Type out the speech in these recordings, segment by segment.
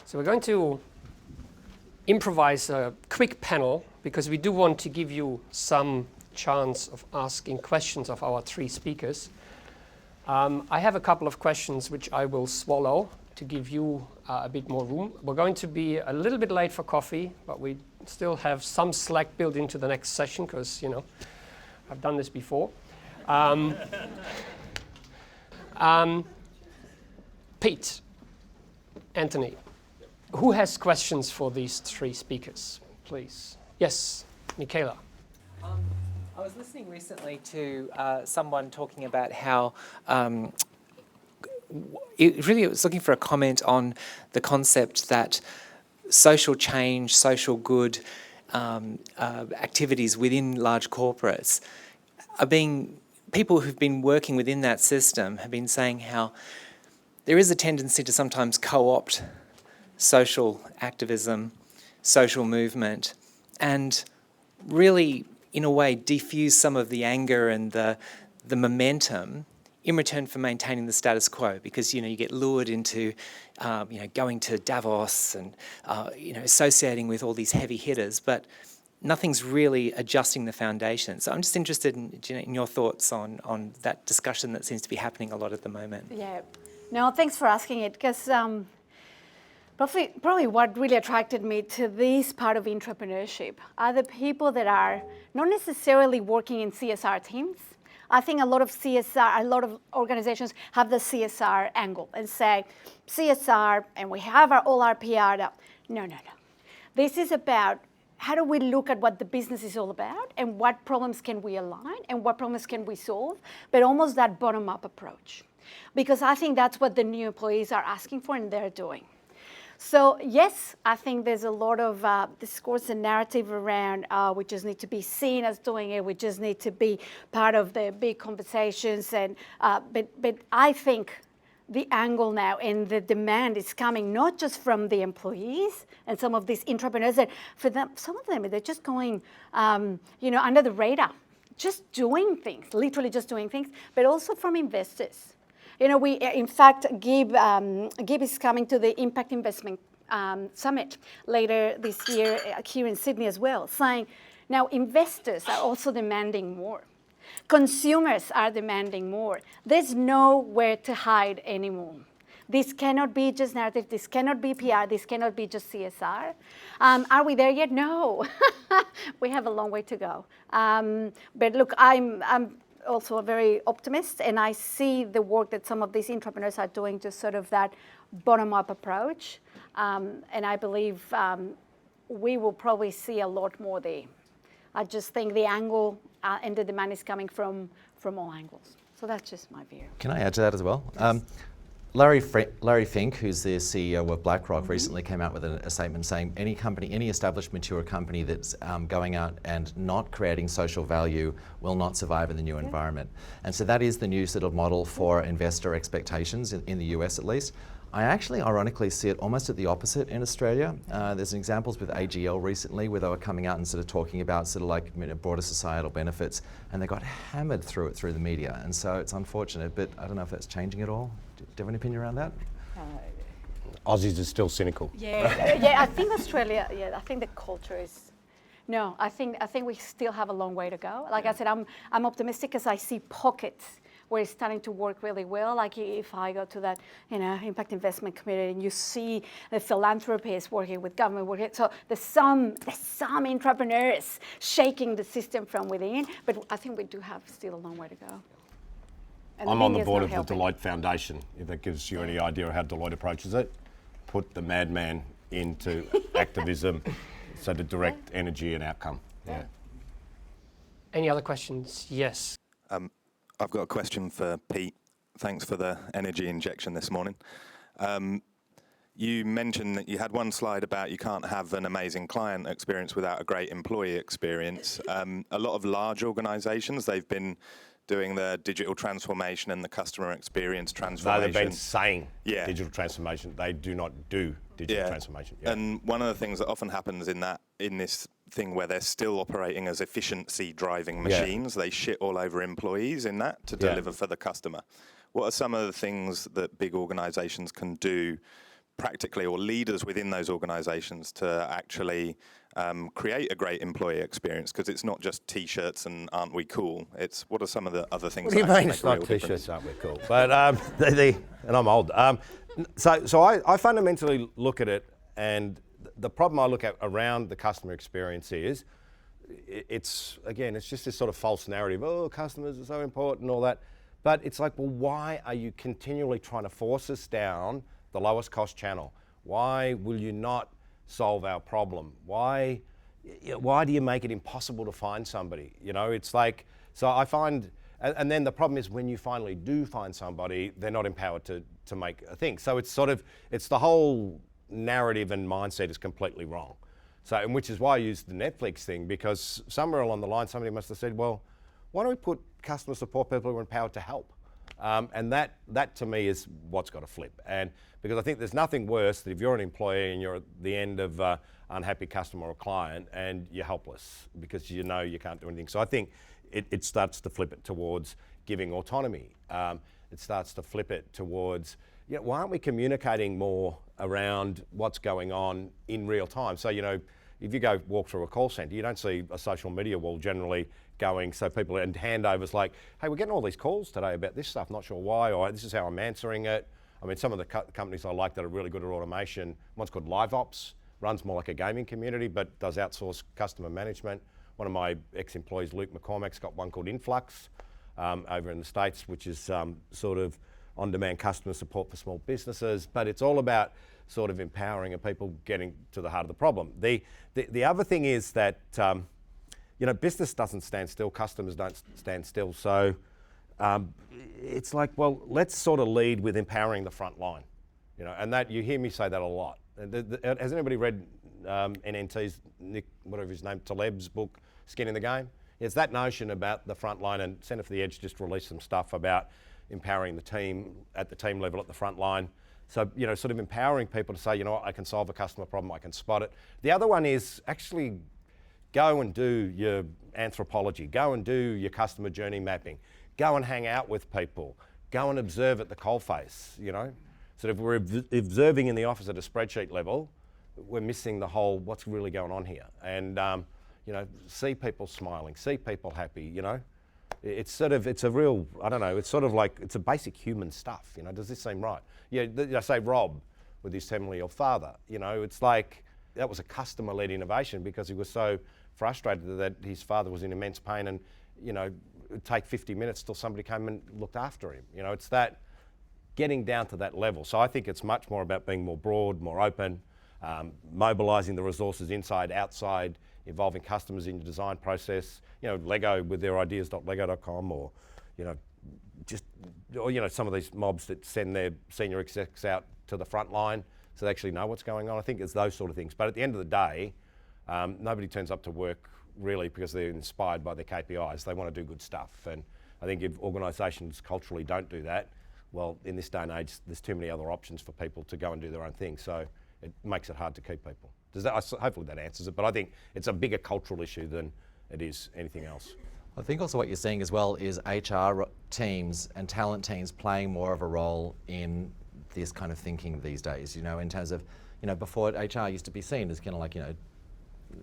So we're going to improvise a quick panel because we do want to give you some chance of asking questions of our three speakers. I have a couple of questions which I will swallow to give you a bit more room. We're going to be a little bit late for coffee, but we still have some slack built into the next session because, I've done this before. Pete, Anthony, who has questions for these three speakers, please? Yes, Michaela. I was listening recently to someone talking about how it was looking for a comment on the concept that social change, social good activities within large corporates are being, people who've been working within that system have been saying how there is a tendency to sometimes co-opt social activism, social movement, and really, in a way, defuse some of the anger and the momentum in return for maintaining the status quo, because you get lured into going to Davos and associating with all these heavy hitters, but nothing's really adjusting the foundation. So I'm just interested in, Janett, in your thoughts on that discussion that seems to be happening a lot at the moment. Yeah, no, thanks for asking it, because probably what really attracted me to this part of entrepreneurship are the people that are not necessarily working in CSR teams. I think a lot of organizations have the CSR angle and say, CSR, and we have all our PR. No. This is about how do we look at what the business is all about and what problems can we align and what problems can we solve, but almost that bottom-up approach. Because I think that's what the new employees are asking for and they're doing. So yes, I think there's a lot of discourse and narrative around we just need to be seen as doing it. We just need to be part of the big conversations. And but I think the angle now and the demand is coming not just from the employees and some of these entrepreneurs. That for them, some of them they're just going under the radar, just doing things, literally just doing things, but also from investors. We, in fact, Gib is coming to the Impact Investment Summit later this year here in Sydney as well, saying now investors are also demanding more. Consumers are demanding more. There's nowhere to hide anymore. This cannot be just narrative. This cannot be PR. This cannot be just CSR. Are we there yet? No. We have a long way to go. But look, I'm also a very optimist, and I see the work that some of these entrepreneurs are doing to sort of that bottom-up approach, and I believe we will probably see a lot more there. I just think the angle and the demand is coming from all angles. So that's just my view. Can I add to that as well? Yes. Larry Fink, who's the CEO of BlackRock, recently came out with a statement saying any company, any established mature company that's going out and not creating social value will not survive in the new environment. And so that is the new sort of model for investor expectations in the US at least. I actually ironically see it almost at the opposite in Australia. There's examples with AGL recently where they were coming out and sort of talking about sort of like broader societal benefits, and they got hammered through the media. And so it's unfortunate, but I don't know if that's changing at all. Do you have any opinion around that? Aussies are still cynical. Yeah, I think Australia, I think the culture is, no, I think we still have a long way to go. Like I said, I'm optimistic as I see pockets where it's starting to work really well. Like if I go to that, impact investment committee, and you see the philanthropists working with government working. So there's some entrepreneurs shaking the system from within, but I think we do have still a long way to go. And I'm on the board of the Deloitte Foundation, if that gives you any idea of how Deloitte approaches it. Put the madman into activism, so to direct energy and outcome. Yeah. Any other questions? Yes. I've got a question for Pete. Thanks for the energy injection this morning. You mentioned that you had one slide about you can't have an amazing client experience without a great employee experience. A lot of large organisations, they've been doing the digital transformation and the customer experience transformation. No, they've been saying digital transformation. They do not do digital transformation. Yeah. And one of the things that often happens in this thing where they're still operating as efficiency driving machines, they shit all over employees in that to deliver for the customer. What are some of the things that big organisations can do practically, or leaders within those organisations to actually create a great employee experience? Because it's not just T-shirts and aren't we cool? It's what are some of the other things What do you that mean actually it's make a not real T-shirts, difference? aren't we cool? But and I'm old. So I fundamentally look at it, and the problem I look at around the customer experience is, it's just this sort of false narrative. Oh, customers are so important and all that. But it's like, well, why are you continually trying to force us down the lowest cost channel? Why will you not solve our problem? Why do you make it impossible to find somebody? You know, it's like, so I find, and then the problem is when you finally do find somebody, they're not empowered to make a thing. So it's sort of, it's the whole narrative and mindset is completely wrong. So, and which is why I used the Netflix thing, because somewhere along the line, somebody must have said, well, why don't we put customer support people who are empowered to help? And that to me is what's got to flip. And because I think there's nothing worse than if you're an employee and you're at the end of unhappy customer or client and you're helpless because you know you can't do anything. So I think it starts to flip it towards giving autonomy. It starts to flip it towards, you know, why aren't we communicating more around what's going on in real time? So, you know, if you go walk through a call centre, you don't see a social media wall generally going, so people, and handovers like, hey, we're getting all these calls today about this stuff, not sure why, or this is how I'm answering it. I mean, some of the companies I like that are really good at automation, one's called LiveOps, runs more like a gaming community, but does outsource customer management. One of my ex-employees, Luke McCormack's got one called Influx over in the States, which is sort of on-demand customer support for small businesses, but it's all about sort of empowering and people getting to the heart of the problem. The other thing is that, you know, business doesn't stand still, customers don't stand still. So it's like, well, let's sort of lead with empowering the front line, you know, and that you hear me say that a lot. Has anybody read NNT's, Nick, whatever his name, Taleb's book, Skin in the Game? It's that notion about the front line, and Centre for the Edge just released some stuff about empowering the team at the team level at the front line. So, you know, sort of empowering people to say, you know what, I can solve a customer problem, I can spot it. The other one is actually go and do your anthropology, go and do your customer journey mapping, go and hang out with people, go and observe at the coalface, you know. So if we're observing in the office at a spreadsheet level, we're missing the whole what's really going on here. And, you know, see people smiling, see people happy, you know. It's sort of, it's a real, I don't know, it's sort of like, it's a basic human stuff, you know. Does this seem right? Yeah, I say Rob with his terminally ill father, you know, it's like, that was a customer-led innovation because he was so frustrated that his father was in immense pain and, you know, it'd take 50 minutes till somebody came and looked after him. You know, it's that, getting down to that level. So I think it's much more about being more broad, more open, mobilising the resources inside, outside, involving customers in your design process. You know, Lego with their ideas.lego.com, or, you know, just, or, you know, some of these mobs that send their senior execs out to the front line so they actually know what's going on. I think it's those sort of things. But at the end of the day, nobody turns up to work really because they're inspired by their KPIs. They want to do good stuff. And I think if organisations culturally don't do that, well, in this day and age, there's too many other options for people to go and do their own thing. So it makes it hard to keep people. Does that, hopefully that answers it, but I think it's a bigger cultural issue than it is anything else. I think also what you're seeing as well is HR teams and talent teams playing more of a role in this kind of thinking these days, you know, in terms of, you know, before HR used to be seen as kind of like, you know,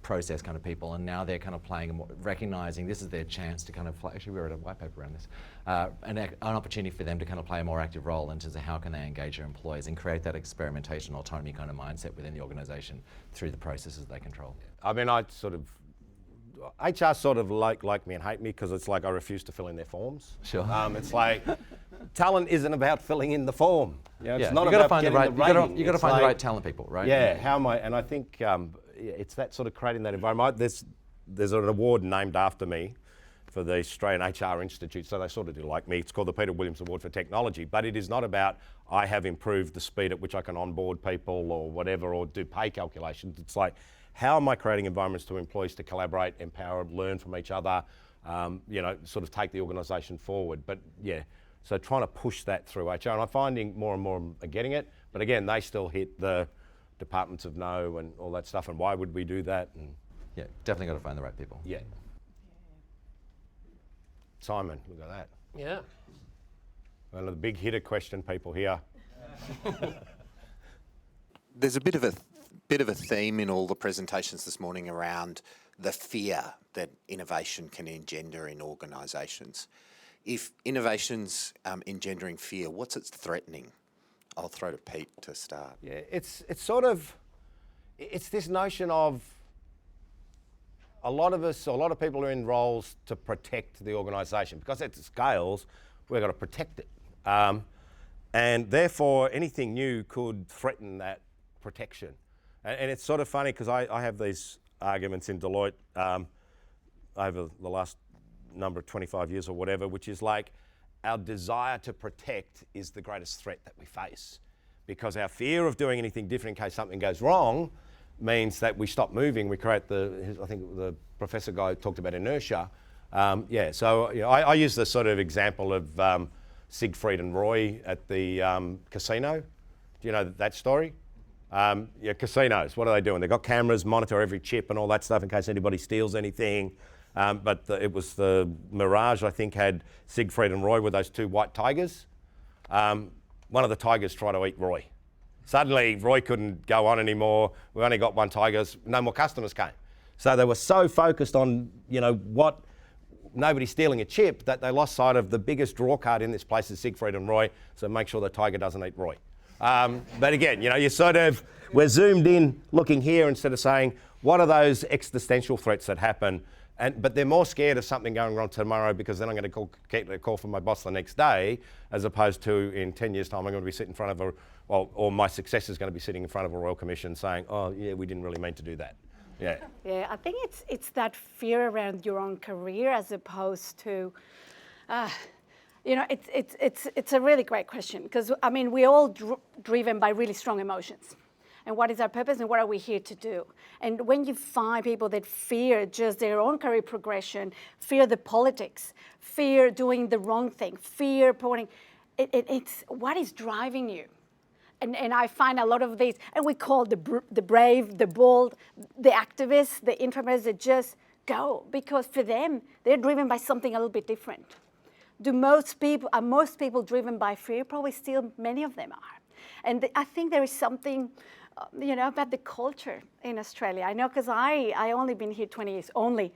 process kind of people, and now they're kind of playing and recognizing this is their chance to kind of play. Actually, we wrote a white paper around this, an opportunity for them to kind of play a more active role in terms of how can they engage their employees and create that experimentation autonomy kind of mindset within the organization through the processes they control. I mean, HR sort of like me and hate me because it's like I refuse to fill in their forms. Sure. It's like, talent isn't about filling in the form. You know, it's not you about getting the rating. You got to find the right talent people, right? Yeah, how am I, and I think it's that sort of creating that environment. There's an award named after me for the Australian HR Institute, so they sort of do like me. It's called the Peter Williams Award for Technology, but it is not about I have improved the speed at which I can onboard people or whatever, or do pay calculations. It's like, how am I creating environments to employees to collaborate, empower, learn from each other, you know, sort of take the organisation forward. But yeah, so trying to push that through HR, and I'm finding more and more are getting it, but again, they still hit the departments of no and all that stuff, and why would we do that? And yeah, definitely got to find the right people. yeah. Simon, look at that. Yeah. One of the big hitter question people here. There's a bit of a theme in all the presentations this morning around the fear that innovation can engender in organisations. If innovation's engendering fear, what's it threatening? I'll throw to Pete to start. Yeah, it's this notion of a lot of people are in roles to protect the organisation. Because it scales, we've got to protect it. And therefore, anything new could threaten that protection. And it's sort of funny because I have these arguments in Deloitte over the last number of 25 years or whatever, which is like our desire to protect is the greatest threat that we face. Because our fear of doing anything different in case something goes wrong means that we stop moving. We create I think the professor guy talked about inertia. So I use the sort of example of Siegfried and Roy at the casino. Do you know that story? Casinos, what are they doing? They've got cameras, monitor every chip and all that stuff in case anybody steals anything. It was the Mirage, I think, had Siegfried and Roy with those two white tigers. One of the tigers tried to eat Roy. Suddenly, Roy couldn't go on anymore. We only got one tiger. No more customers came. So they were so focused on, nobody stealing a chip that they lost sight of the biggest draw card in this place is Siegfried and Roy. So make sure the tiger doesn't eat Roy. But again, we're zoomed in looking here instead of saying, what are those existential threats that happen? But they're more scared of something going wrong tomorrow because then I'm going to get a call from my boss the next day, as opposed to in 10 years' time I'm going to be sitting in front of or my successor is going to be sitting in front of a Royal Commission saying, oh yeah, we didn't really mean to do that. Yeah. Yeah, I think it's that fear around your own career as opposed to, it's a really great question because we're all driven by really strong emotions. And what is our purpose and what are we here to do? And when you find people that fear just their own career progression, fear the politics, fear doing the wrong thing, fear pointing, it's what is driving you? And I find a lot of these, and we call the brave, the bold, the activists, the introverts that just go because for them, they're driven by something a little bit different. Are most people driven by fear? Probably still many of them are. And I think there is something, about the culture in Australia. I know because I only been here 20 years, only.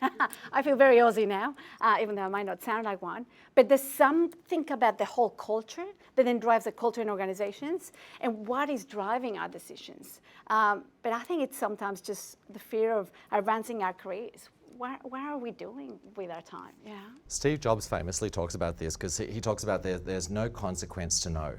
I feel very Aussie now, even though I might not sound like one. But there's something about the whole culture that then drives the culture in organizations and what is driving our decisions. But I think it's sometimes just the fear of advancing our careers. What are we doing with our time? Yeah. Steve Jobs famously talks about this because he talks about there's no consequence to no.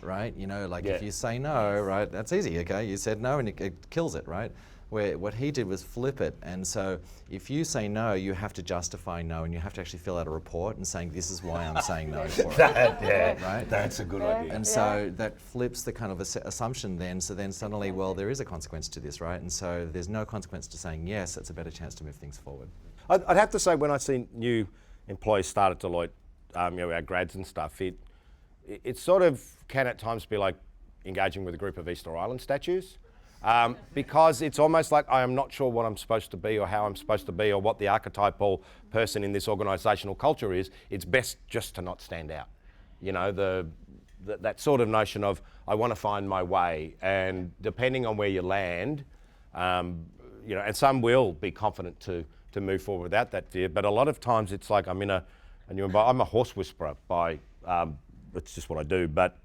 Right? If you say no, right, that's easy, okay? You said no and it kills it, right? Where what he did was flip it. And so if you say no, you have to justify no and you have to actually fill out a report and saying, this is why I'm saying no for it. Right? That's a good idea. And so that flips the kind of assumption then. So then suddenly, well, there is a consequence to this, right? And so there's no consequence to saying yes, it's a better chance to move things forward. I'd have to say when I see new employees start at Deloitte, our grads and stuff, it sort of can at times be like engaging with a group of Easter Island statues because it's almost like I am not sure what I'm supposed to be or how I'm supposed to be or what the archetypal person in this organisational culture is. It's best just to not stand out. That sort of notion of I want to find my way, and depending on where you land, and some will be confident to move forward without that fear, but a lot of times it's like I'm a horse whisperer by it's just what I do, but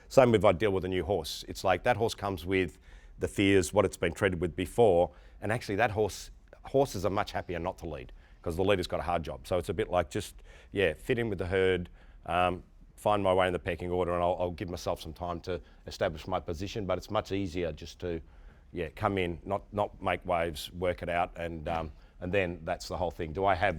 same if I deal with a new horse. It's like that horse comes with the fears, what it's been treated with before, and actually that horses are much happier not to lead because the leader's got a hard job. So it's a bit like just, fit in with the herd, find my way in the pecking order, and I'll give myself some time to establish my position, but it's much easier just to, come in, not make waves, work it out, and then that's the whole thing. Do I have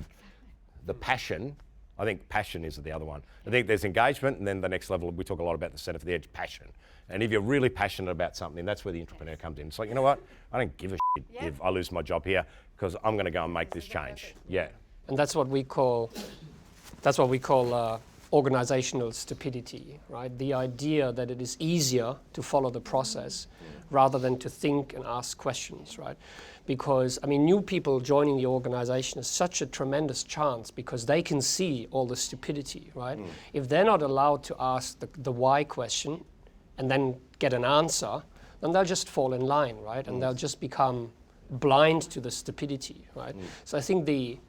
the passion? I think passion is the other one. I think there's engagement, and then the next level, we talk a lot about the centre for the edge, passion. And if you're really passionate about something, that's where the entrepreneur comes in. It's like, you know what? I don't give a shit if I lose my job here because I'm going to go and make this change. Yeah. And that's what we call organisational stupidity, right? The idea that it is easier to follow the process rather than to think and ask questions, right? Because, new people joining the organisation is such a tremendous chance because they can see all the stupidity, right? If they're not allowed to ask the why question and then get an answer, then they'll just fall in line, right? And they'll just become blind to the stupidity, right? So I think the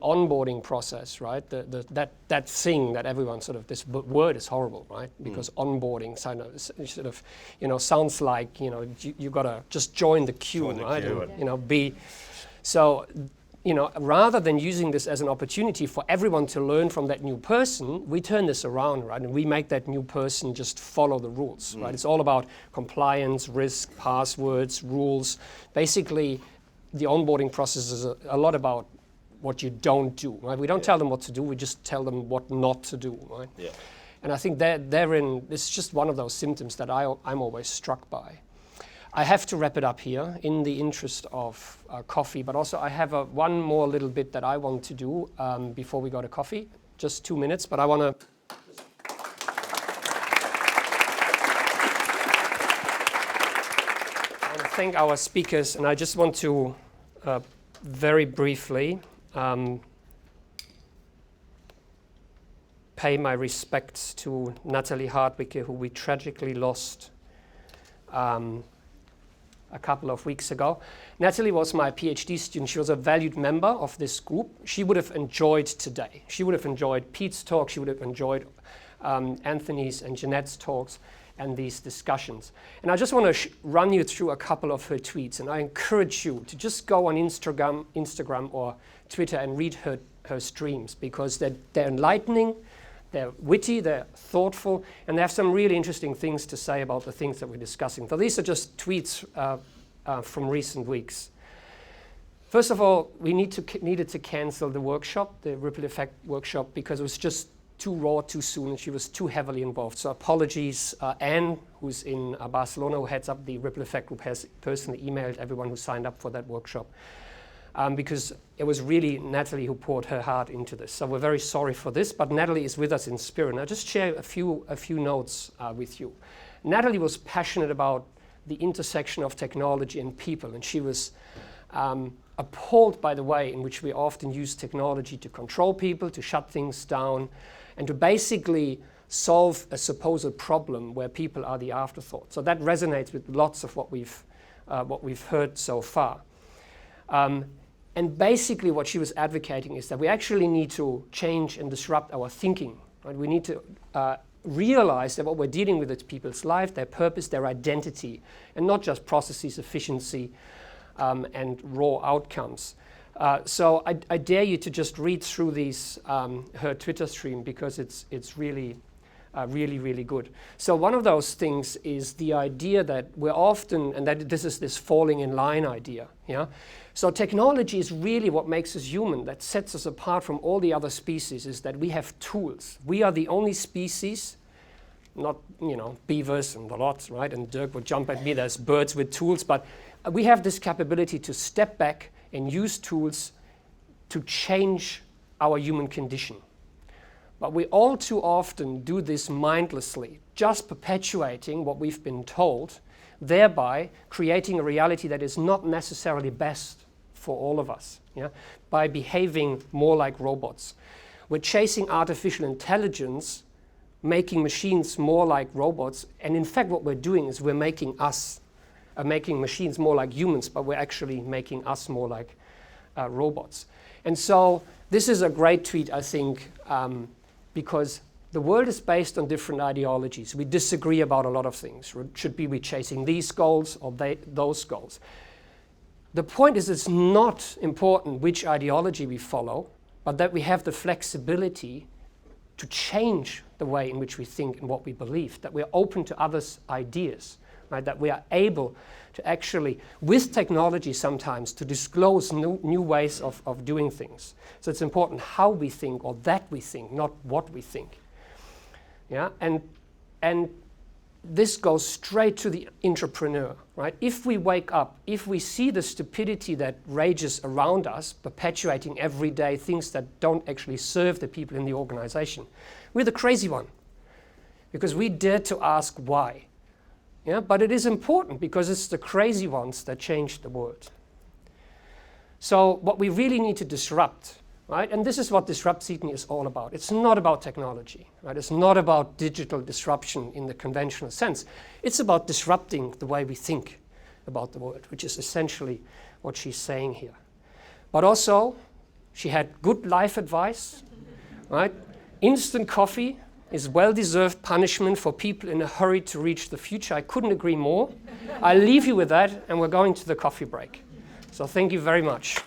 onboarding process, right? That thing that everyone sort of, this word is horrible, right? Because onboarding sort of, sounds like, you gotta just join the queue, right? And, so, rather than using this as an opportunity for everyone to learn from that new person, we turn this around, right? And we make that new person just follow the rules, right? It's all about compliance, risk, passwords, rules. Basically, the onboarding process is a lot about what you don't do, right? We don't tell them what to do, we just tell them what not to do, right? Yeah. And I think therein, it's just one of those symptoms that I'm always struck by. I have to wrap it up here in the interest of coffee, but also I have one more little bit that I want to do before we go to coffee. Just 2 minutes, but I want to thank our speakers, and I just want to very briefly pay my respects to Natalie Hardwicke, who we tragically lost a couple of weeks ago. Natalie was my PhD student. She was a valued member of this group. She would have enjoyed today. She would have enjoyed Pete's talk. She would have enjoyed Anthony's and Janett's talks and these discussions. And I just want to run you through a couple of her tweets. And I encourage you to just go on Instagram or Twitter and read her streams, because they're enlightening, they're witty, they're thoughtful, and they have some really interesting things to say about the things that we're discussing. So these are just tweets from recent weeks. First of all, we needed to cancel the workshop, the Ripple Effect workshop, because it was just too raw, too soon, and she was too heavily involved. So apologies. Anne, who's in Barcelona, who heads up the Ripple Effect group, has personally emailed everyone who signed up for that workshop. Because it was really Natalie who poured her heart into this. So we're very sorry for this, but Natalie is with us in spirit. And I'll just share a few notes with you. Natalie was passionate about the intersection of technology and people, and she was appalled by the way in which we often use technology to control people, to shut things down, and to basically solve a supposed problem where people are the afterthought. So that resonates with lots of what we've heard so far. And basically what she was advocating is that we actually need to change and disrupt our thinking. Right? We need to realize that what we're dealing with is people's life, their purpose, their identity, and not just processes, efficiency, and raw outcomes. So I dare you to just read through these her Twitter stream, because it's really really good. So one of those things is the idea that we're often, and that this is this falling in line idea. Yeah. So technology is really what makes us human, that sets us apart from all the other species, is that we have tools. We are the only species, not beavers and the lots, right? And Dirk would jump at me, there's birds with tools, but we have this capability to step back and use tools to change our human condition. But we all too often do this mindlessly, just perpetuating what we've been told, thereby creating a reality that is not necessarily best for all of us, yeah? By behaving more like robots. We're chasing artificial intelligence, making machines more like robots, and in fact what we're doing is we're making machines more like humans, but we're actually making us more like robots. And so this is a great tweet, I think, because the world is based on different ideologies. We disagree about a lot of things. Should we be chasing these goals or those goals? The point is, it's not important which ideology we follow, but that we have the flexibility to change the way in which we think and what we believe, that we're open to others' ideas, right? That we are able to actually, with technology sometimes, to disclose new ways of doing things. So it's important how we think, or that we think, not what we think. Yeah, and this goes straight to the entrepreneur, right? If we wake up, if we see the stupidity that rages around us, perpetuating everyday things that don't actually serve the people in the organization, we're the crazy one, because we dare to ask why. Yeah, but it is important, because it's the crazy ones that change the world. So what we really need to disrupt, right? And this is what Disrupt.Sydney is all about. It's not about technology, right? It's not about digital disruption in the conventional sense. It's about disrupting the way we think about the world, which is essentially what she's saying here. But also, she had good life advice, right? Instant coffee is well-deserved punishment for people in a hurry to reach the future. I couldn't agree more. I'll leave you with that, and we're going to the coffee break. So thank you very much.